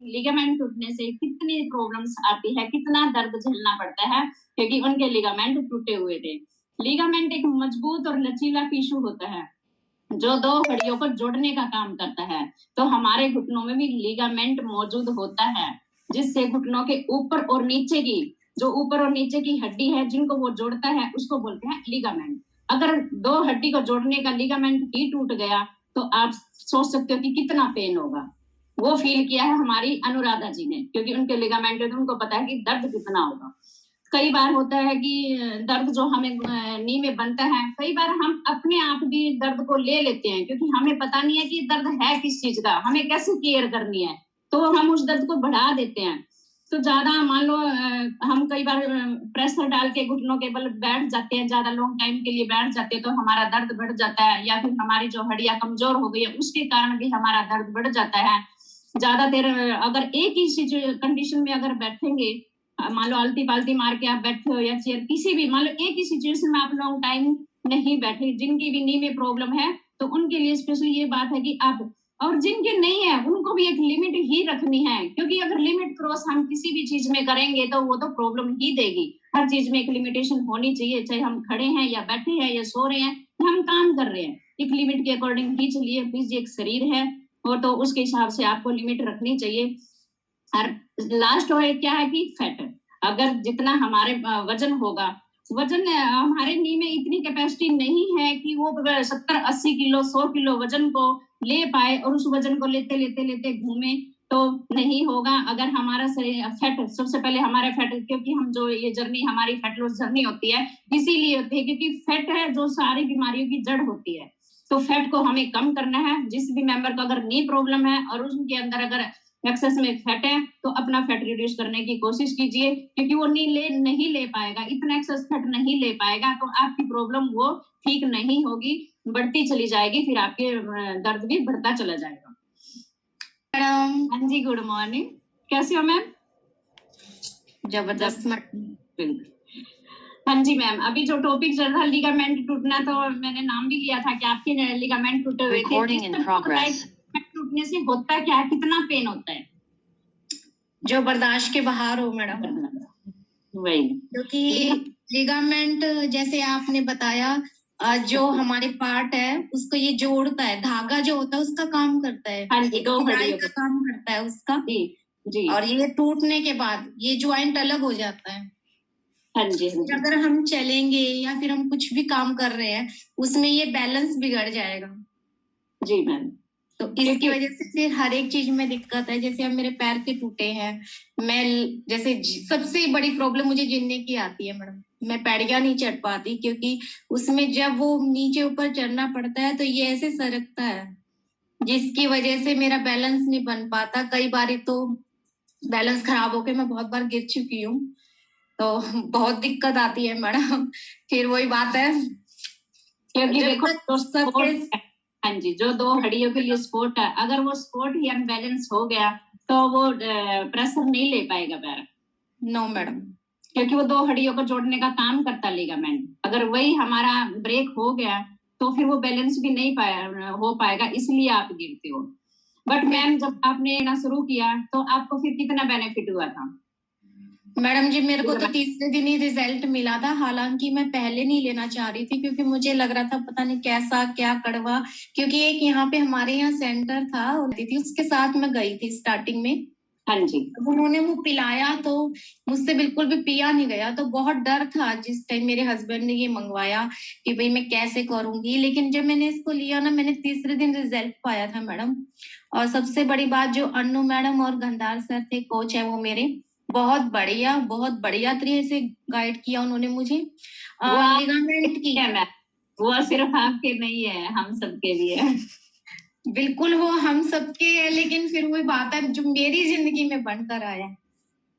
Ligament टूटने से कितनी प्रॉब्लम्स आती है, कितना दर्द झेलना पड़ता है, क्योंकि उनके लिगामेंट टूटे हुए थे। लिगामेंट एक मजबूत और लचीला टिश्यू होता है जो दो हड्डियों को जोड़ने का काम करता है। तो हमारे घुटनों में भी लिगामेंट मौजूद होता है, जिससे घुटनों के ऊपर और नीचे की, जो ऊपर और नीचे की हड्डी है जिनको वो जोड़ता है, उसको बोलते हैं लिगामेंट। अगर दो हड्डी को जोड़ने का लिगामेंट ही टूट गया तो आप सोच सकते हो कि कितना पेन होगा। वो फील किया है हमारी अनुराधा जी ने, क्योंकि उनके लिगामेंट है तो उनको पता है कि दर्द कितना होगा। कई बार होता है कि दर्द जो हमें नी में बनता है, कई बार हम अपने आप भी दर्द को ले लेते हैं, क्योंकि हमें पता नहीं है कि दर्द है किस चीज का, हमें कैसे केयर करनी है, तो हम उस दर्द को बढ़ा देते हैं। तो ज्यादा मान लो हम कई बार प्रेशर डाल के घुटनों के बल बैठ जाते हैं, ज्यादा लॉन्ग टाइम के लिए बैठ जाते हैं, तो हमारा दर्द बढ़ जाता है, या फिर हमारी जो हड्डियां कमजोर हो गई है उसके कारण भी हमारा दर्द बढ़ जाता है। ज्यादा देर अगर एक ही कंडीशन में अगर बैठेंगे, मान लो आलती पालती मार के आप बैठे हो या चेयर किसी भी, मान लो एक ही सिचुएशन में आप लॉन्ग टाइम नहीं बैठे, जिनकी भी नी में प्रॉब्लम है, तो उनके लिए स्पेशली ये बात है कि आप, और जिनके नहीं है उनको भी एक लिमिट ही रखनी है, क्योंकि अगर लिमिट क्रॉस हम किसी भी चीज में करेंगे तो वो तो प्रॉब्लम ही देगी। हर चीज में एक लिमिटेशन होनी चाहिए, चाहे हम खड़े हैं या बैठे हैं या सो रहे हैं या हम काम कर रहे हैं, एक लिमिट के अकॉर्डिंग ही चलिए। प्लीज, एक शरीर है और तो उसके हिसाब से आपको लिमिट रखनी चाहिए। और लास्ट क्या है कि फैट, अगर जितना हमारे वजन होगा, वजन हमारे नी में इतनी कैपेसिटी नहीं है कि वो 70-80 किलो 100 किलो वजन को ले पाए और उस वजन को लेते लेते लेते घूमे, तो नहीं होगा। अगर हमारा फैट, सबसे पहले हमारा फैट, क्योंकि हम जो ये जर्नी हमारी फैट लॉस जर्नी होती है इसीलिए होती है क्योंकि फैट है जो सारी बीमारियों की जड़ होती है। तो फैट को हमें कम करना है। जिस भी मेंबर को अगर नी प्रॉब्लम है और उनके अंदर अगर एक्सेस में फैट है तो अपना फैट रिड्यूस करने की कोशिश कीजिए, क्योंकि वो नहीं ले पाएगा, इतना एक्सेस फैट नहीं ले पाएगा, तो आपकी प्रॉब्लम वो ठीक नहीं होगी, बढ़ती चली जाएगी, फिर आपके दर्द भी बढ़ता चला जाएगा। मैडम, हाँ जी, गुड मॉर्निंग, कैसे हो मैम? जबरदस्त मैम। हाँ जी मैम, अभी जो टॉपिक चल रहा लिगामेंट टूटना, तो मैंने नाम भी लिया था कि आपके लिगामेंट टूटे हुए थे। टूटने से होता क्या है, कितना पेन होता है? जो बर्दाश्त के बाहर हो मैडम, वही, क्योंकि लिगामेंट जैसे आपने बताया जो हमारे पार्ट है उसको ये जोड़ता है, धागा जो होता है उसका काम करता है, हाँ जी, दो हड्डियों का काम करता है उसका जी। और ये टूटने के बाद ये ज्वाइंट अलग हो जाता है। हाँ जी, हाँ जी। अगर हम चलेंगे या फिर हम कुछ भी काम कर रहे हैं उसमें ये बैलेंस बिगड़ जाएगा। जी मैम। तो इसकी वजह से फिर हर एक चीज में दिक्कत है। जैसे अब मेरे पैर के टूटे हैं, मैं जैसे सबसे बड़ी प्रॉब्लम मुझे गिनने की आती है मैडम, मैं पैड़ियां नहीं चढ़ पाती, क्योंकि उसमें जब वो नीचे ऊपर चढ़ना पड़ता है तो ये ऐसे सरकता है, जिसकी वजह से मेरा बैलेंस नहीं बन पाता। कई बार तो बैलेंस खराब होके मैं बहुत बार गिर चुकी हूँ, तो बहुत दिक्कत आती है मैडम। फिर वही बात है, क्योंकि देखो सबके, हाँ जी, जो दो हड्डियों के लिए सपोर्ट है, अगर वो सपोर्ट ही अनबैलेंस हो गया तो वो प्रेशर नहीं ले पाएगा पैर। नो मैडम, क्योंकि वो दो हड्डियों को जोड़ने का काम करता लिगामेंट, अगर वही हमारा ब्रेक हो गया तो फिर वो बैलेंस भी नहीं हो पाएगा, इसलिए आप गिरते हो। बट मैम, जब आपने लेना शुरू किया तो आपको फिर कितना बेनिफिट हुआ था? मैडम जी, मेरे को तो तीसरे दिन ही रिजल्ट मिला था, हालांकि मैं पहले नहीं लेना चाह रही थी क्योंकि मुझे लग रहा था पता नहीं कैसा क्या कड़वा, क्योंकि एक यहाँ पे हमारे यहाँ सेंटर था थी, उसके साथ मैं गई थी स्टार्टिंग में। हाँ जी। उन्होंने वो पिलाया तो मुझसे बिल्कुल भी पिया नहीं गया, तो बहुत डर था जिस टाइम मेरे हस्बैंड ने ये मंगवाया कि भाई मैं कैसे करूंगी। लेकिन जब मैंने इसको लिया ना, मैंने तीसरे दिन रिजल्ट पाया था मैडम। और सबसे बड़ी बात, जो अन्नू मैडम और गंधार सर थे, कोच है वो मेरे, बहुत बढ़िया तरीके से गाइड किया उन्होंने मुझे। लिगामेंट की वो सिर्फ आपके नहीं है, हम सबके लिए। बिल्कुल, वो हम सबके है, लेकिन फिर वही बात है जो मेरी जिंदगी में बनकर आया।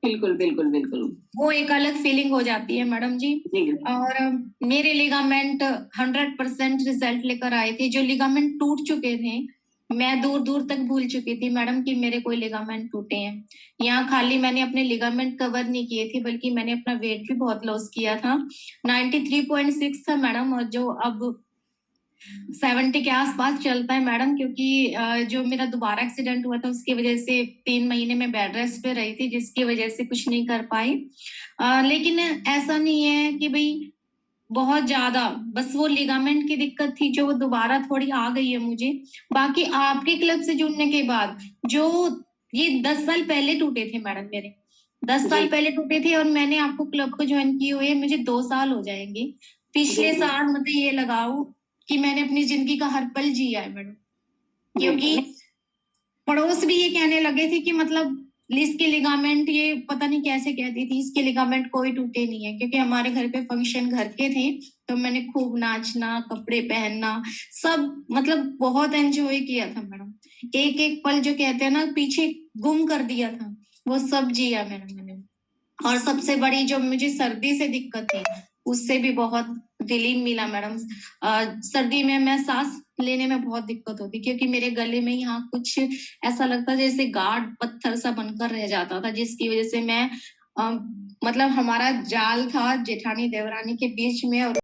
बिल्कुल बिल्कुल बिल्कुल, वो एक अलग फीलिंग हो जाती है मैडम जी। और मेरे लिगामेंट 100% रिजल्ट लेकर आए थे। जो लिगामेंट टूट चुके थे, मैं दूर दूर तक भूल चुकी थी मैडम कि मेरे कोई लिगामेंट टूटे हैं। यहाँ खाली मैंने अपने लिगामेंट कवर नहीं किए थे, बल्कि मैंने अपना वेट भी बहुत लॉस किया था। 93.6 था मैडम, और जो अब 70 के आसपास चलता है मैडम, क्योंकि जो मेरा दोबारा एक्सीडेंट हुआ था उसकी वजह से 3 महीने में बेड रेस्ट पे रही थी, जिसकी वजह से कुछ नहीं कर पाई। लेकिन ऐसा नहीं है कि भाई बहुत ज्यादा, बस वो लिगामेंट की दिक्कत थी जो दोबारा थोड़ी आ गई है मुझे। बाकी आपके क्लब से जुड़ने के बाद जो ये 10 साल पहले टूटे थे मैडम मेरे, 10 साल जी पहले टूटे थे, और मैंने आपको क्लब को ज्वाइन किए हुए मुझे 2 साल हो जाएंगे। पिछले जी साल मतलब ये लगाओ कि मैंने अपनी जिंदगी का हर पल जिया है मैडम, जी क्योंकि पड़ोस भी ये कहने लगे थे कि मतलब इसके लिगामेंट, ये पता नहीं कैसे कहती थी, इसके लिगामेंट कोई टूटे नहीं है, क्योंकि हमारे घर पे फंक्शन घर के थे, तो मैंने खूब नाचना, कपड़े पहनना, सब मतलब बहुत एंजॉय किया था मैडम। एक एक पल जो कहते हैं ना पीछे गुम कर दिया था, वो सब जिया मैंने। और सबसे बड़ी जो मुझे सर्दी से दिक्कत थी उससे भी बहुत रिलीफ मिला मैडम। सर्दी में मैं सांस लेने में बहुत दिक्कत होती, क्योंकि मेरे गले में यहाँ कुछ ऐसा लगता जैसे गाढ़ पत्थर सा बनकर रह जाता था, जिसकी वजह से मैं मतलब हमारा जाल था जेठानी देवरानी के बीच में, और